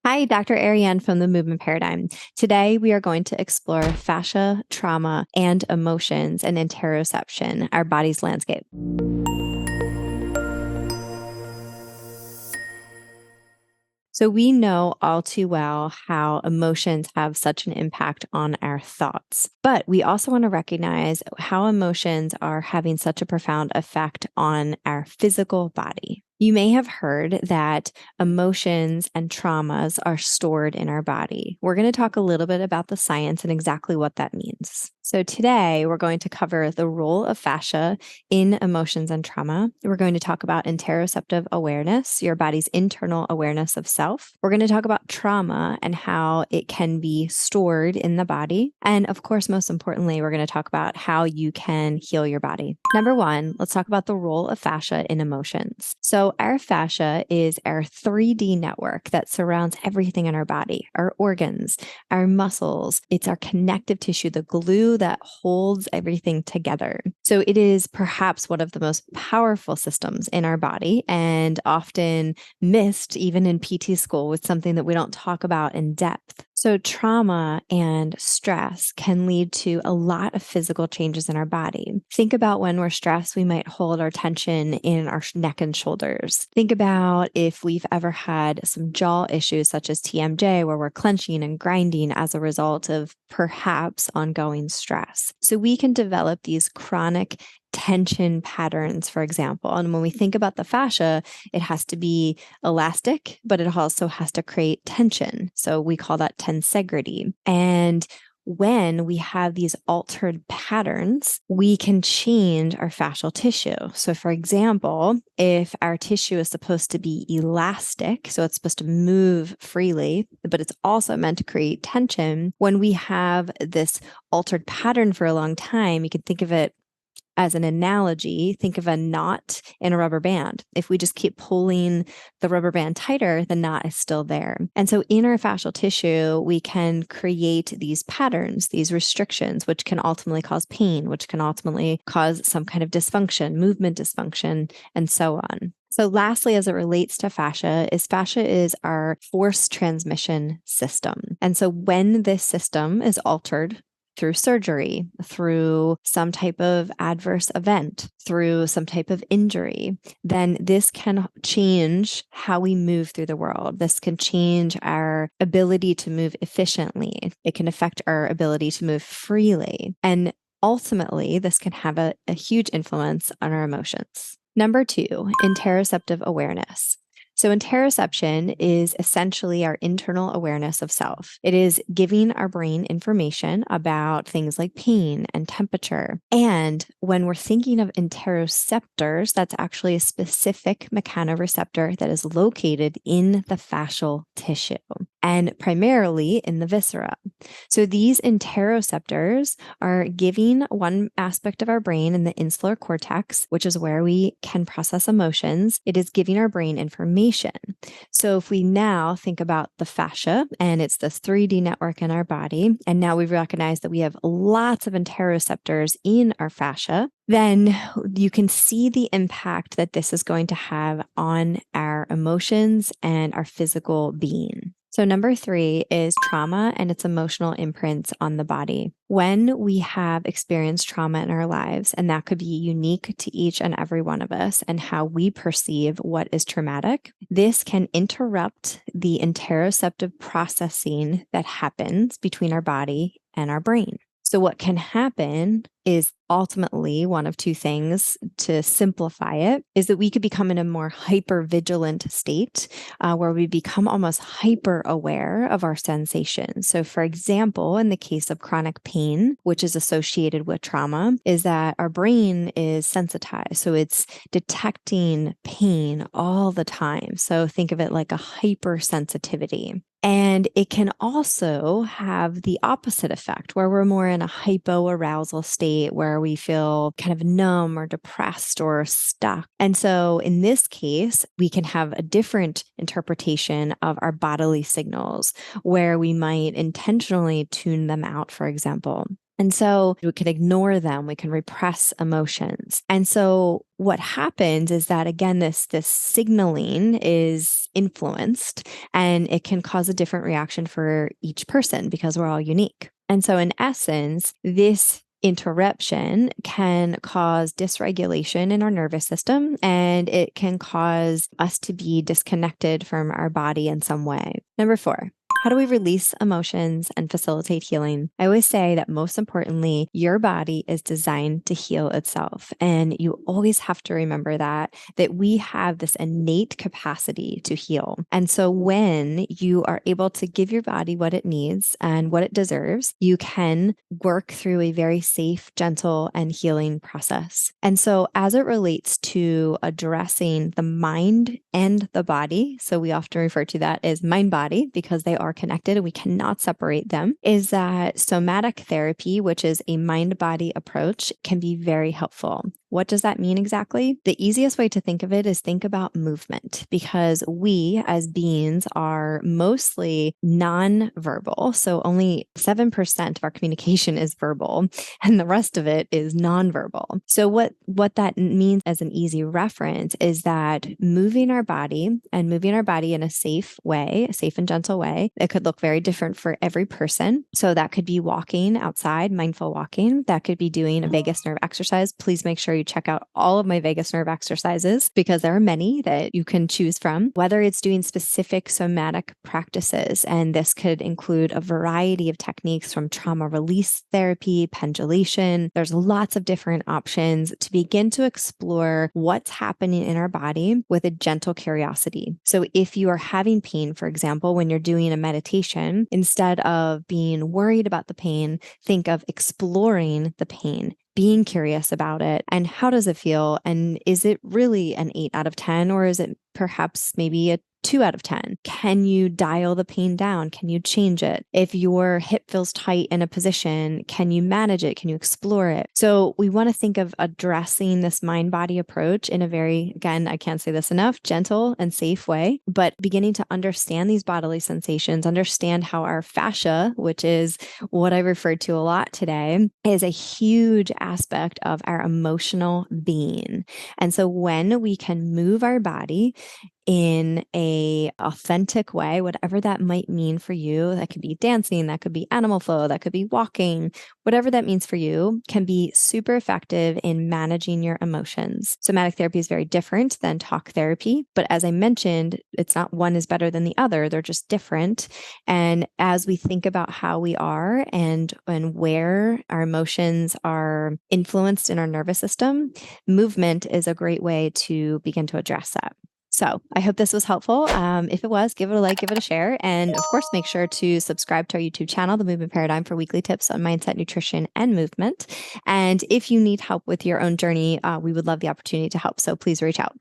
Hi, Dr. Ariane from the Movement Paradigm. Today, we are going to explore fascia, trauma, and emotions and interoception, our body's landscape. So, we know all too well how emotions have such an impact on our thoughts, but we also want to recognize how emotions are having such a profound effect on our physical body. You may have heard that emotions and traumas are stored in our body. We're going to talk a little bit about the science and exactly what that means. So today we're going to cover the role of fascia in emotions and trauma. We're going to talk about interoceptive awareness, your body's internal awareness of self. We're going to talk about trauma and how it can be stored in the body. And of course, most importantly, we're going to talk about how you can heal your body. Number one, let's talk about the role of fascia in emotions. So our fascia is our 3D network that surrounds everything in our body, our organs, our muscles. It's our connective tissue, the glue that holds everything together. So it is perhaps one of the most powerful systems in our body and often missed even in PT school with something that we don't talk about in depth. So trauma and stress can lead to a lot of physical changes in our body. Think about when we're stressed, we might hold our tension in our neck and shoulders. Think about if we've ever had some jaw issues such as TMJ, where we're clenching and grinding as a result of perhaps ongoing stress. So we can develop these chronic tension patterns, for example. And when we think about the fascia, it has to be elastic, but it also has to create tension. So we call that tensegrity. And when we have these altered patterns, we can change our fascial tissue. So, for example, if our tissue is supposed to be elastic, so it's supposed to move freely, but it's also meant to create tension, when we have this altered pattern for a long time, you can think of it as an analogy, think of a knot in a rubber band. If we just keep pulling the rubber band tighter, the knot is still there. And so in our fascial tissue, we can create these patterns, these restrictions, which can ultimately cause pain, which can ultimately cause some kind of dysfunction, movement dysfunction, and so on. So lastly, as it relates to fascia is our force transmission system. And so when this system is altered, through surgery, through some type of adverse event, through some type of injury, then this can change how we move through the world. This can change our ability to move efficiently. It can affect our ability to move freely. And ultimately, this can have a huge influence on our emotions. Number two, interoceptive awareness. So, interoception is essentially our internal awareness of self. It is giving our brain information about things like pain and temperature. And when we're thinking of interoceptors, that's actually a specific mechanoreceptor that is located in the fascial tissue and primarily in the viscera. So, these interoceptors are giving one aspect of our brain in the insular cortex, which is where we can process emotions. It is giving our brain information. So if we now think about the fascia, and it's this 3D network in our body, and now we've recognized that we have lots of interoceptors in our fascia, then you can see the impact that this is going to have on our emotions and our physical being. So number three is trauma and its emotional imprints on the body. When we have experienced trauma in our lives, and that could be unique to each and every one of us and how we perceive what is traumatic, this can interrupt the interoceptive processing that happens between our body and our brain. So what can happen is ultimately one of two things. To simplify it, is that we could become in a more hyper vigilant state where we become almost hyper aware of our sensations. So for example, in the case of chronic pain, which is associated with trauma, is that our brain is sensitized. So it's detecting pain all the time. So think of it like a hypersensitivity. And it can also have the opposite effect where we're more in a hypoarousal state where we feel kind of numb or depressed or stuck. And so in this case, we can have a different interpretation of our bodily signals where we might intentionally tune them out, for example. And so we can ignore them, we can repress emotions. And so what happens is that, again, this signaling is influenced, and it can cause a different reaction for each person because we're all unique. And so in essence, this interruption can cause dysregulation in our nervous system, and it can cause us to be disconnected from our body in some way. Number 4, how do we release emotions and facilitate healing? I always say that most importantly, your body is designed to heal itself. And you always have to remember that we have this innate capacity to heal. And so when you are able to give your body what it needs and what it deserves, you can work through a very safe, gentle, and healing process. And so as it relates to addressing the mind and the body, so we often refer to that as mind body because they are connected and we cannot separate them, is that somatic therapy, which is a mind-body approach, can be very helpful. What does that mean exactly? The easiest way to think of it is think about movement, because we as beings are mostly non-verbal. So only 7% of our communication is verbal, and the rest of it is non-verbal. So what that means as an easy reference is that moving our body in a safe way, a safe and gentle way, it could look very different for every person. So that could be walking outside, mindful walking. That could be doing a vagus nerve exercise. Please make sure you check out all of my vagus nerve exercises because there are many that you can choose from, whether it's doing specific somatic practices. And this could include a variety of techniques from trauma release therapy, pendulation. There's lots of different options to begin to explore what's happening in our body with a gentle curiosity. So if you are having pain, for example, when you're doing a meditation, instead of being worried about the pain, think of exploring the pain, being curious about it, and how does it feel? And is it really an 8 out of 10, or is it perhaps maybe a 2 out of 10? Can you dial the pain down? Can you change it? If your hip feels tight in a position, can you manage it? Can you explore it? So we want to think of addressing this mind-body approach in a very, again, I can't say this enough, gentle and safe way, but beginning to understand these bodily sensations, understand how our fascia, which is what I referred to a lot today, is a huge aspect of our emotional being. And so when we can move our body in a authentic way, whatever that might mean for you, that could be dancing, that could be animal flow, that could be walking, whatever that means for you, can be super effective in managing your emotions. Somatic therapy is very different than talk therapy, but as I mentioned, it's not one is better than the other, they're just different. And as we think about how we are and where our emotions are influenced in our nervous system, movement is a great way to begin to address that. So I hope this was helpful. If it was, give it a like, give it a share. And of course, make sure to subscribe to our YouTube channel, The Movement Paradigm, for weekly tips on mindset, nutrition, and movement. And if you need help with your own journey, we would love the opportunity to help. So please reach out.